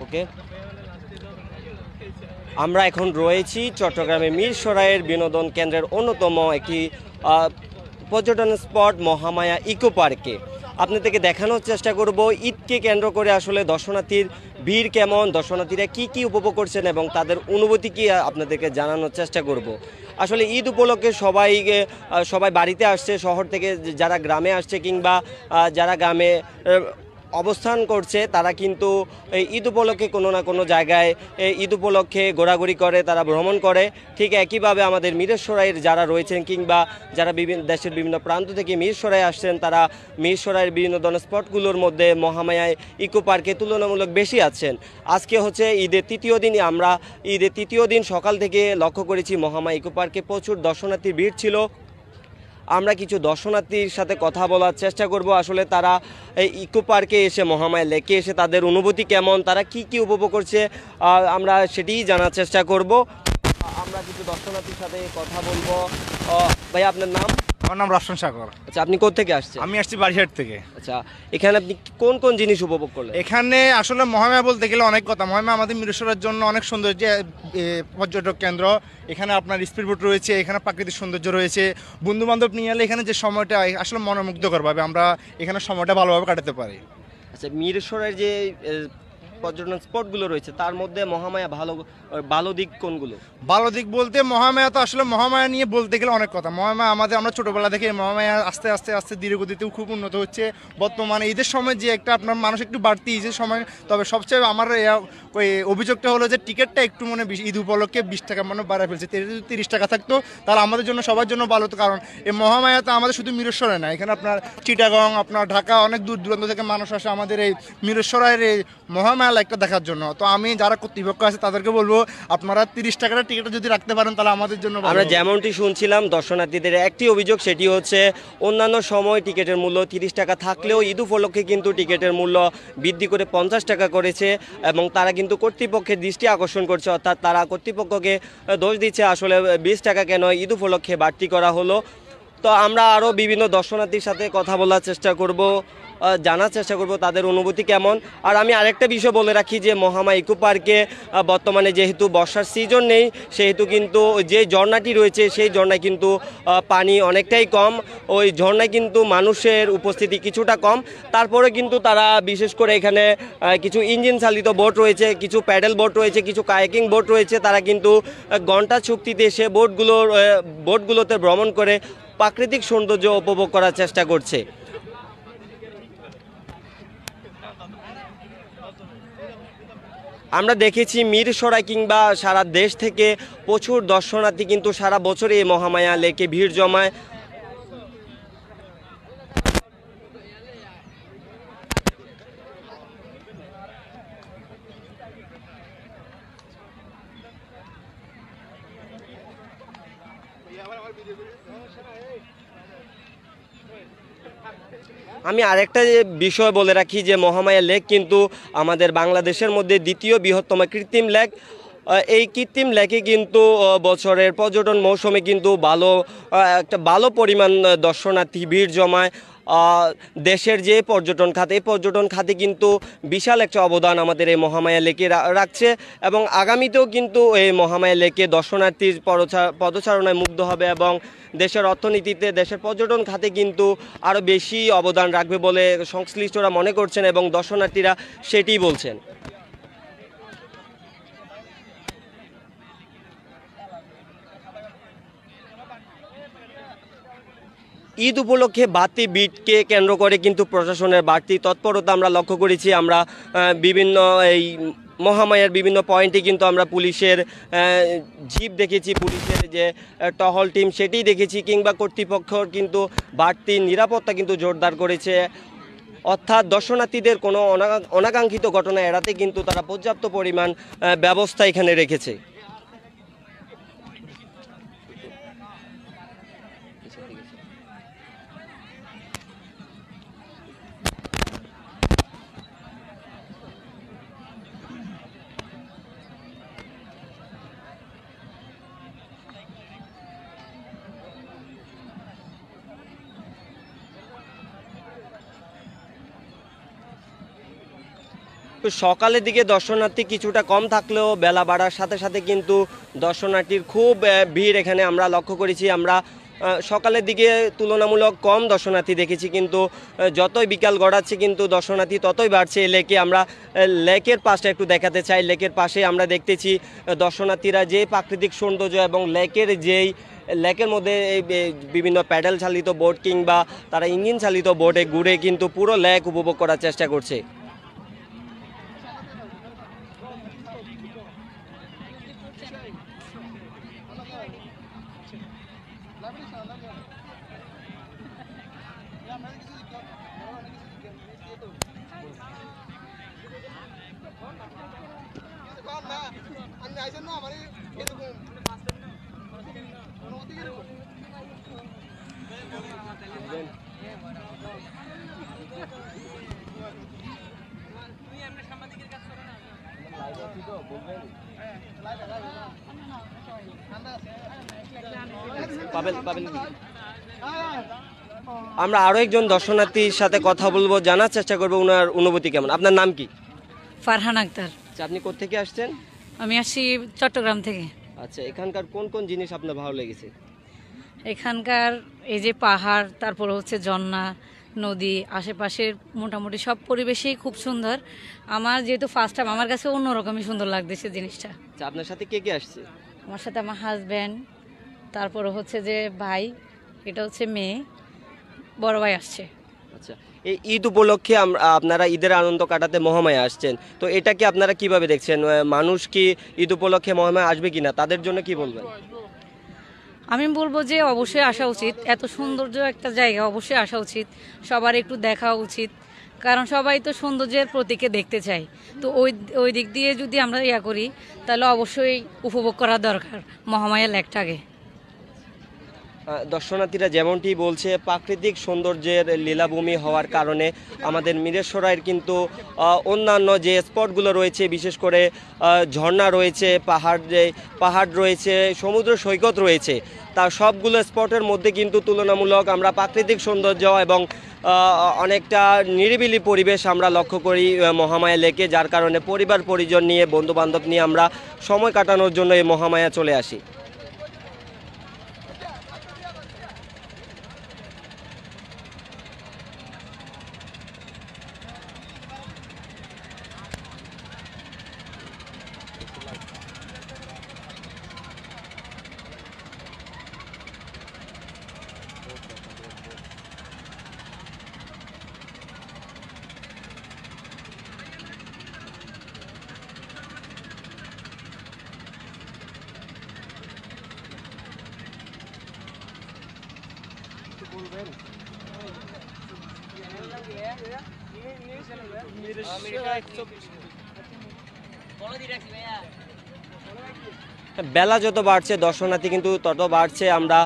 ওকে, আমরা এখন রয়েছি চট্টগ্রামে মিরসরাইয়ের বিনোদন কেন্দ্রের অন্যতম একটি পর্যটন স্পট মহামায়া ইকো পার্কে। আপনাদেরকে দেখানোর চেষ্টা করব ঈদকে কেন্দ্র করে আসলে দর্শনার্থীর ভিড় কেমন, দর্শনার্থীরা কি উপভোগ করছেন এবং তাদের অনুভূতি কি আপনাদেরকে জানানোর চেষ্টা করব। আসলে ঈদ উপলক্ষে সবাই বাড়িতে আসছে, শহর থেকে যারা গ্রামে আসছে কিংবা যারা গ্রামে অবস্থান করছে তারা কিন্তু ঈদ উপলক্ষে কোনো না কোনো জায়গায় ঈদ উপলক্ষে ঘোরাঘুরি করে, তারা ভ্রমণ করে। ঠিক একইভাবে আমাদের মিরসরাইয়ের যারা রয়েছেন কিংবা যারা দেশের বিভিন্ন প্রান্ত থেকে মিরসরাই আসছেন, তারা মিরসরাইয়ের বিনোদন স্পটগুলোর মধ্যে মহামায়ায় ইকো পার্কে তুলনামূলক বেশি আছেন। আজকে হচ্ছে ঈদের তৃতীয় দিন, আমরা ঈদের তৃতীয় দিন সকাল থেকে লক্ষ্য করেছি মহামায়া ইকো পার্কে প্রচুর দর্শনার্থীর ভিড় ছিল। আমরা কিছু দর্শনার্থীর সাথে কথা বলার চেষ্টা করব, আসলে তারা এই ইকো পার্কে এসে মহামায়া লেকে এসে তাদের অনুভূতি কেমন, তারা কি উপভোগ করছে, আমরা সেটিই জানার চেষ্টা করব। আমরা কিছু দর্শনার্থীর সাথে কথা বলবো। ভাই, আপনার নাম? আমার নাম রশন সাগর। আচ্ছা, আপনি কোত্থেকে আসছেন? আমি আসছি বাড়িহাট থেকে। আচ্ছা, এখানে আপনি কোন জিনিস উপভোগ করলেন? এখানে আসলে মহামায়া বলতে গেলে অনেক কথা। মহামায়া আমাদের মিরসরাইয়ের জন্য অনেক সৌন্দর্য পর্যটক কেন্দ্র। এখানে আপনার স্পিড বোট রয়েছে, এখানে প্রাকৃতিক সৌন্দর্য রয়েছে। বন্ধু বান্ধব নিয়ে এলে এখানে যে সময়টা আসলে মনোমুগ্ধকরভাবে আমরা এখানে সময়টা ভালোভাবে কাটাতে পারি। আচ্ছা, মিরসরাইয়ের যে পর্যটন স্পটগুলো রয়েছে তার মধ্যে মহামায়া ভালো দিক কোনগুলো? ভালো দিক বলতে মহামায়া তো আসলে মহামায়া নিয়ে বলতে গেলে অনেক কথা। মহামায়া আমরা ছোটোবেলা থেকে মহামায়া আস্তে আস্তে আস্তে ধীরে গতিতেও খুব উন্নত হচ্ছে। বর্তমানে ঈদের সময় যে একটা আপনার মানুষ একটু বাড়তি ঈদের সময়, তবে সবচেয়ে আমার ওই অভিযোগটা হলো যে টিকিটটা একটু ঈদ উপলক্ষে 20 টাকা বাড়ায় ফেলছে। 30 টাকা থাকতো তাহলে আমাদের জন্য সবার জন্য ভালো হতো। কারণ এই মহামায়া তো আমাদের শুধু মিরসরাই না, এখানে আপনার চিটাগং, আপনার ঢাকা, অনেক দূর দূরান্ত থেকে মানুষ আসে আমাদের এই মিরসরাইয়ের এই মহামায়া একটা দেখার জন্য। তো আমি যারা কর্তৃপক্ষ আছে তাদেরকে বলবো, আপনারা 30 টাকার টিকিটটা যদি রাখতে পারেন তাহলে আমাদের জন্য। আমরা যেমনটি শুনছিলাম দর্শনার্থীদের একটি অভিযোগ, সেটি হচ্ছে অন্যান্য সময় টিকিটের মূল্য 30 টাকা থাকলেও ঈদ উপলক্ষে কিন্তু টিকিটের মূল্য বৃদ্ধি করে 50 টাকা করেছে এবং তারা কিন্তু কর্তৃপক্ষের দৃষ্টি আকর্ষণ করছে, অর্থাৎ তারা কর্তৃপক্ষকে দোষ দিচ্ছে আসলে 20 টাকা কেন ঈদ উপলক্ষে বাড়তি করা হলো। তো আমরা আরও বিভিন্ন দর্শনার্থীর সাথে কথা বলার চেষ্টা করব, জানার চেষ্টা করব তাদের অনুভূতি কেমন। আর আমি আরেকটা বিষয় বলে রাখি যে মহামায়া ইকো পার্কে বর্তমানে যেহেতু বর্ষার সিজন নেই, সেহেতু কিন্তু যে ঝর্ণাটি রয়েছে সেই ঝর্ণায় কিন্তু পানি অনেকটাই কম, ওই ঝর্ণায় কিন্তু মানুষের উপস্থিতি কিছুটা কম। তারপরে কিন্তু তারা বিশেষ করে এখানে কিছু ইঞ্জিন চালিত বোট রয়েছে, কিছু প্যাডেল বোট রয়েছে, কিছু কায়াকিং বোট রয়েছে, তারা কিন্তু ঘণ্টা চুক্তিতে এসে বোটগুলোতে ভ্রমণ করে প্রাকৃতিক সৌন্দর্য উপভোগ করার চেষ্টা করছে। আমরা দেখেছি মিরসরাই কিংবা সারা দেশ থেকে প্রচুর দর্শনার্থী কিন্তু সারা বছরই এই মহামায়া লেকে ভিড় জমায়। আমি আরেকটা বিষয় বলে রাখি যে মহামায়া লেক কিন্তু আমাদের বাংলাদেশের মধ্যে দ্বিতীয় বৃহত্তম কৃত্রিম লেক। এই কৃত্রিম লেকে কিন্তু বছরের পর্যটন মৌসুমে কিন্তু একটা ভালো পরিমাণ দর্শনার্থী ভিড় জমায়। দেশের যে পর্যটন খাত, এই পর্যটন খাতে কিন্তু বিশাল একটা অবদান আমাদের এই মহামায়া লেকে রাখছে এবং আগামীতেও কিন্তু এই মহামায়া লেকে দর্শনার্থীর পদচারণায় মুগ্ধ হবে এবং দেশের অর্থনীতিতে, দেশের পর্যটন খাতে কিন্তু আরও বেশি অবদান রাখবে বলে সংশ্লিষ্টরা মনে করছেন এবং দর্শনার্থীরা সেটিই বলছেন। ঈদ উপলক্ষে বাড়তি ভিড়কে কেন্দ্র করে কিন্তু প্রশাসনের বাড়তি তৎপরতা আমরা লক্ষ্য করেছি। আমরা বিভিন্ন এই মহামায়ার বিভিন্ন পয়েন্টে কিন্তু আমরা পুলিশের জিপ দেখেছি, পুলিশের যে টহল টিম সেটি দেখেছি, কিংবা কর্তৃপক্ষ কিন্তু বাড়তি নিরাপত্তা কিন্তু জোরদার করেছে। অর্থাৎ দর্শনার্থীদের কোনো অনাকাঙ্ক্ষিত ঘটনা এড়াতে কিন্তু তারা পর্যাপ্ত পরিমাণ ব্যবস্থা এখানে রেখেছে। তো সকালের দিকে দর্শনার্থী কিছুটা কম থাকলেও বেলা বাড়ার সাথে সাথে কিন্তু দর্শনার্থীর খুব ভিড় এখানে আমরা লক্ষ্য করেছি। আমরা সকালের দিকে তুলনামূলক কম দর্শনার্থী দেখেছি, কিন্তু যতই বিকাল গড়াচ্ছে কিন্তু দর্শনার্থী ততই বাড়ছে লেকে। আমরা লেকের পাশে একটু দেখাতে চাই। লেকের পাশে আমরা দেখতেছি দর্শনার্থীরা যে প্রাকৃতিক সৌন্দর্য এবং লেকের মধ্যে এই বিভিন্ন প্যাডেল চালিত বোট কিংবা তারা ইঞ্জিন চালিত বোটে ঘুরে কিন্তু পুরো লেক উপভোগ করার চেষ্টা করছে। আমরা আরো একজন দর্শনার্থীর সাথে কথা বলবো, জানার চেষ্টা করবো ওনার অনুভূতি কেমন। আপনার নাম কি? ফারহান আক্তার। আচ্ছা, আপনি কোত্থেকে আসছেন? আমি আসছি চট্টগ্রাম থেকে। আচ্ছা, এখানকার কোন কোন জিনিস আপনার ভালো লেগেছে? এখানকার এই যে পাহাড়, তারপর হচ্ছে ঝর্ণা, নদী, আশেপাশের মোটামুটি সব পরিবেশই খুব সুন্দর। আমার যেহেতু ফার্স্ট টাইম, আমার কাছে অন্যরকমই সুন্দর লাগতেছে জিনিসটা। আচ্ছা, আপনার সাথে কে কে আসছে? আমার সাথে আমার হাজব্যান্ড, তারপর হচ্ছে যে ভাই, এটা হচ্ছে মেয়ে, বড় ভাই আসছে। আচ্ছা, এই ঈদ উপলক্ষে আপনারা ঈদের আনন্দ কাটাতে মহামায়া আসছেন, তো এটাকে আপনারা কিভাবে দেখছেন? মানুষ কি ঈদ উপলক্ষে মহামায়া আসবে কিনা, তাদের জন্য কি বলবেন? আমি বলবো যে অবশ্যই আসা উচিত। এত সৌন্দর্য একটা জায়গা, অবশ্যই আসা উচিত, সবার একটু দেখা উচিত, কারণ সবাই তো সৌন্দর্যের প্রতীকে দেখতে চায়। তো ওই দিক দিয়ে যদি আমরা করি, তাহলে অবশ্যই উপভোগ করা দরকার মহামায়া লেকটাকে। দর্শনার্থীরা যেমনটি বলছে, প্রাকৃতিক সৌন্দর্যের লীলাভূমি হওয়ার কারণে আমাদের মিরসরাইয়ের কিন্তু অন্যান্য যে স্পটগুলো রয়েছে, বিশেষ করে ঝর্ণা রয়েছে, পাহাড় রয়েছে, সমুদ্র সৈকত রয়েছে, তার সবগুলো স্পটের মধ্যে কিন্তু তুলনামূলক আমরা প্রাকৃতিক সৌন্দর্য এবং অনেকটা নিরিবিলি পরিবেশ আমরা লক্ষ্য করি মহামায়া লেকে, যার কারণে পরিবার পরিজন নিয়ে, বন্ধুবান্ধব নিয়ে আমরা সময় কাটানোর জন্য এই মহামায়া চলে আসি। বেলা যত বাড়ছে দর্শনার্থী কিন্তু তত বাড়ছে। আমরা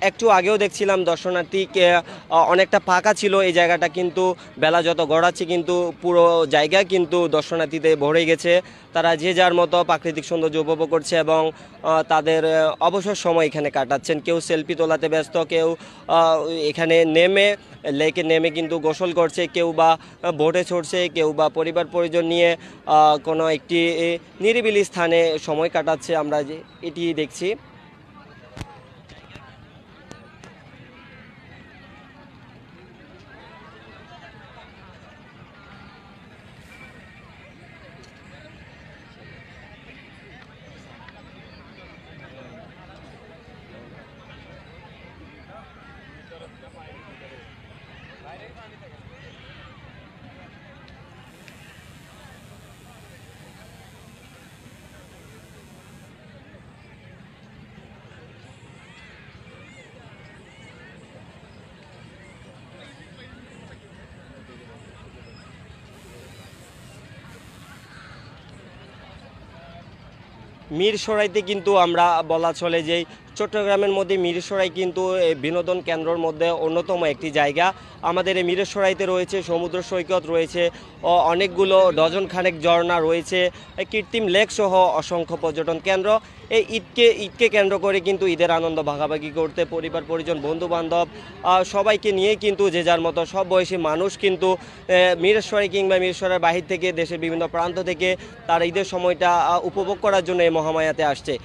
একটু আগেও দেখছিলাম দর্শনার্থীকে অনেকটা ফাঁকা ছিল এই জায়গাটা, কিন্তু বেলা যত গড়াচ্ছে কিন্তু পুরো জায়গা কিন্তু দর্শনার্থীতে ভরে গেছে। তারা যে যার মতো প্রাকৃতিক সৌন্দর্য উপভোগ করছে এবং তাদের অবসর সময় এখানে কাটাচ্ছেন। কেউ সেলফি তোলাতে ব্যস্ত, কেউ এখানে লেকে নেমে কিন্তু গোসল করছে, কেউ বা বোটে চড়ছে, কেউ বা পরিবার পরিজন নিয়ে কোনো একটি নিরিবিলি স্থানে সময় কাটাচ্ছে। আমরা যে এটি দেখছি। মিরসরাইতে কিন্তু আমরা বলা চলে যে চট্টগ্রামের মধ্যে মিরসরাই কিন্তু এই বিনোদন কেন্দ্রের মধ্যে অন্যতম একটি জায়গা। আমাদের এই মিরসরাইতে রয়েছে সমুদ্র সৈকত, রয়েছে অনেকগুলো ডজন খানেক ঝর্ণা, রয়েছে কৃত্রিম লেক সহ অসংখ্য পর্যটন কেন্দ্র। এই ঈদকে কেন্দ্র করে কিন্তু ঈদের আনন্দ ভাগাভাগি করতে পরিবার পরিজন বন্ধু বান্ধব সবাইকে নিয়ে কিন্তু যে যার মতো সব বয়সী মানুষ কিন্তু মিরসরাই কিংবা মিরসরাইয়ের বাহির থেকে দেশের বিভিন্ন প্রান্ত থেকে তার ঈদের সময়টা উপভোগ করার জন্য এই মহামায়াতে আসছে।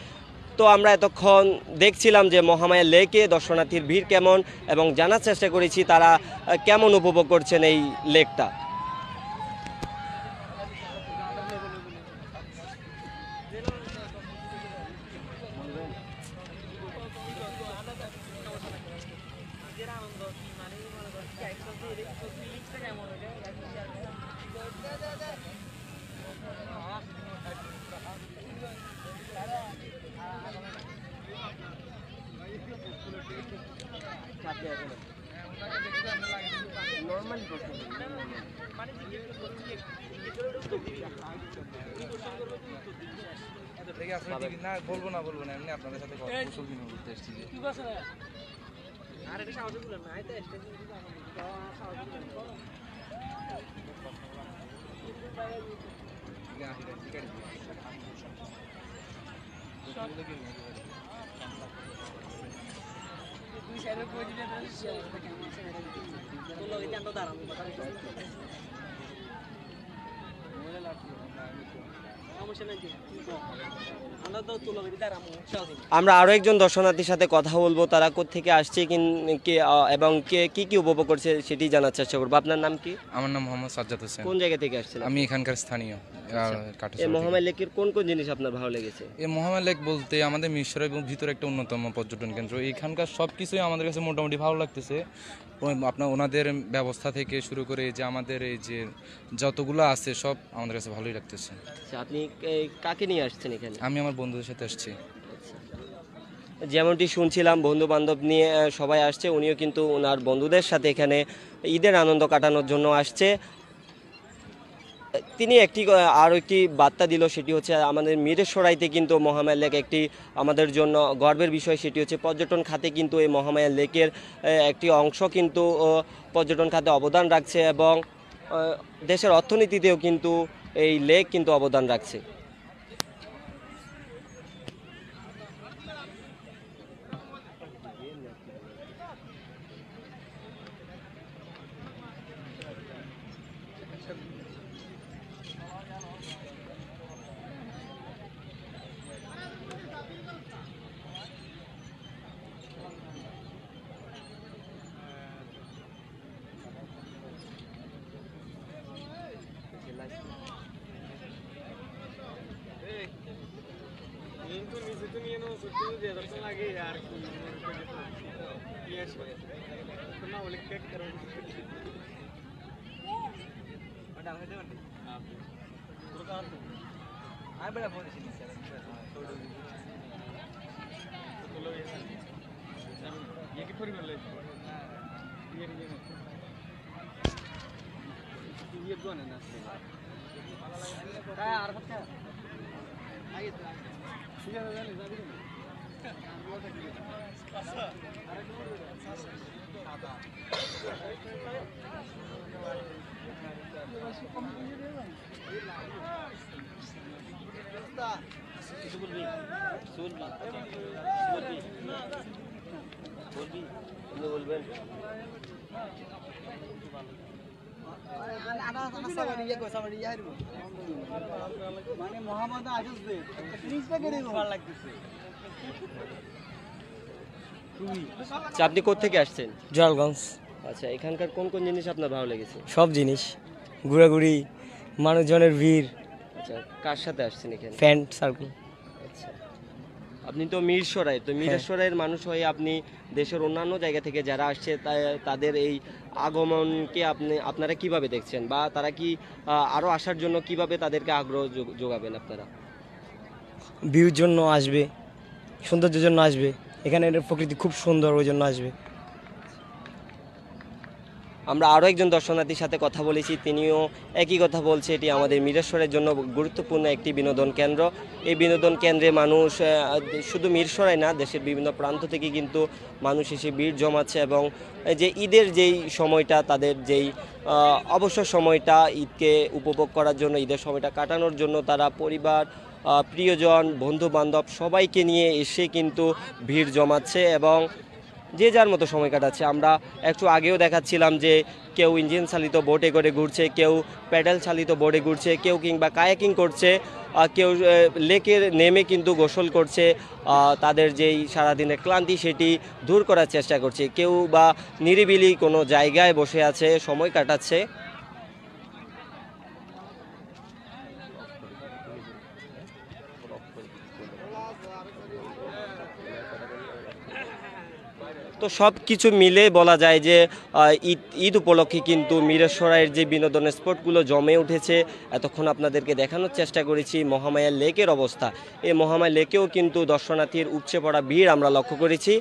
তো আমরা এতক্ষণ দেখছিলাম যে মহামায়া লেকে দর্শনার্থীর ভিড় কেমন, এবং জানার চেষ্টা করেছি তারা কেমন উপভোগ করছেন এই লেকটা। না বলবো না এমনি আপনাদের সাথে কুশল বিনিময় করতে এসেছি যে আমরা আরো একজন দর্শনার্থীর সাথে কথা বলবো, তারা কোত্থেকে আসছে এবং কি কি উপভোগ করছে সেটি জানার চেষ্টা করবো। আপনার নাম কি? আমার নাম মোহাম্মদ সাজ্জাদ হোসেন। কোন জায়গা থেকে আসছেন? আমি এখানকার স্থানীয় এই মহামায়া লেকের কোন কোন জিনিস আপনার ভালো লেগেছে? এই মহামায়া লেক বলতে আমাদের মিরসরাই ভিতরে একটা অন্যতম পর্যটন কেন্দ্র। এখানকার সব কিছুই আমাদের কাছে মোটামুটি ভালো লাগতেছে। আপনার ওনাদের ব্যবস্থা থেকে শুরু করে যে আমাদের এই যে যতগুলো আছে সব আমাদের কাছে ভালোই লাগতেছে। আপনি কাকে নিয়ে আসছেন এখানে? আমি আমার বন্ধুদের সাথে আসছি। যেমনটি শুনছিলাম বন্ধু বান্ধব নিয়ে সবাই আসছে, উনিও কিন্তু ওনার বন্ধুদের সাথে এখানে ঈদের আনন্দ কাটানোর জন্য আসছে। তিনি আরও একটি বার্তা দিল, সেটি হচ্ছে আমাদের মিরসরাইতে কিন্তু মহামায়া লেক একটি আমাদের জন্য গর্বের বিষয়। সেটি হচ্ছে পর্যটন খাতে কিন্তু এই মহামায়া লেকের একটি অংশ কিন্তু পর্যটন খাতে অবদান রাখছে, এবং দেশের অর্থনীতিতেও কিন্তু এই লেক কিন্তু অবদান রাখছে। আপনি কোত্থেকে আসছেন? জলগঞ্জ। আচ্ছা, এখানকার কোন কোন জিনিস আপনার ভালো লেগেছে? সব জিনিস, ঘোরাঘুরি, মানুষজনের ভিড়। আচ্ছা, কার সাথে আসছেন এখানে? Friend circle. আচ্ছা, আপনি তো মিরসরাই, তো মিরসরাইয়ের মানুষ হয়ে আপনি দেশের অন্যান্য জায়গা থেকে যারা আসছে তাদের এই আগমনকে আপনারা কিভাবে দেখছেন, বা তারা কি আরও আসার জন্য কিভাবে তাদেরকে আগ্রহ যোগাবেন আপনারা? ভিউর জন্য আসবে, সৌন্দর্যের জন্য আসবে, এখানে প্রকৃতি খুব সুন্দর, ওই জন্য আসবে। আমরা আরও একজন দর্শনার্থীর সাথে কথা বলেছি, তিনিও একই কথা বলছে, এটি আমাদের মিরসরাইয়ের জন্য গুরুত্বপূর্ণ একটি বিনোদন কেন্দ্র। এই বিনোদন কেন্দ্রে মানুষ শুধু মিরসরাই না, দেশের বিভিন্ন প্রান্ত থেকে কিন্তু মানুষ এসে ভিড় জমাচ্ছে এবং যে ঈদের যেই সময়টা, তাদের যেই অবসর সময়টা ঈদকে উপভোগ করার জন্য, ঈদের সময়টা কাটানোর জন্য তারা পরিবার, প্রিয়জন, বন্ধু বান্ধব সবাইকে নিয়ে এসে কিন্তু ভিড় জমাচ্ছে এবং যে যার মতো সময় কাটাচ্ছে। আমরা একটু আগেও দেখাচ্ছিলাম যে কেউ ইঞ্জিন চালিত বোটে করে ঘুরছে, কেউ প্যাডেল চালিত বোটে ঘুরছে, কেউ কিংবা কায়াকিং করছে, কেউ লেকের নেমে কিন্তু গোসল করছে, তাদের যেই সারাদিনের ক্লান্তি সেটি দূর করার চেষ্টা করছে, কেউ বা নিরিবিলি কোনো জায়গায় বসে আছে, সময় কাটাচ্ছে। তো সব কিছু মিলে বলা যায় যে ঈদ উপলক্ষে কিন্তু মিরসরাইয়ের যে বিনোদনের স্পটগুলো জমে উঠেছে। এতক্ষণ আপনাদেরকে দেখানোর চেষ্টা করেছি মহামায়া লেকের অবস্থা। এই মহামায়া লেকেও কিন্তু দর্শনার্থীর উপচে পড়া ভিড় আমরা লক্ষ্য করেছি।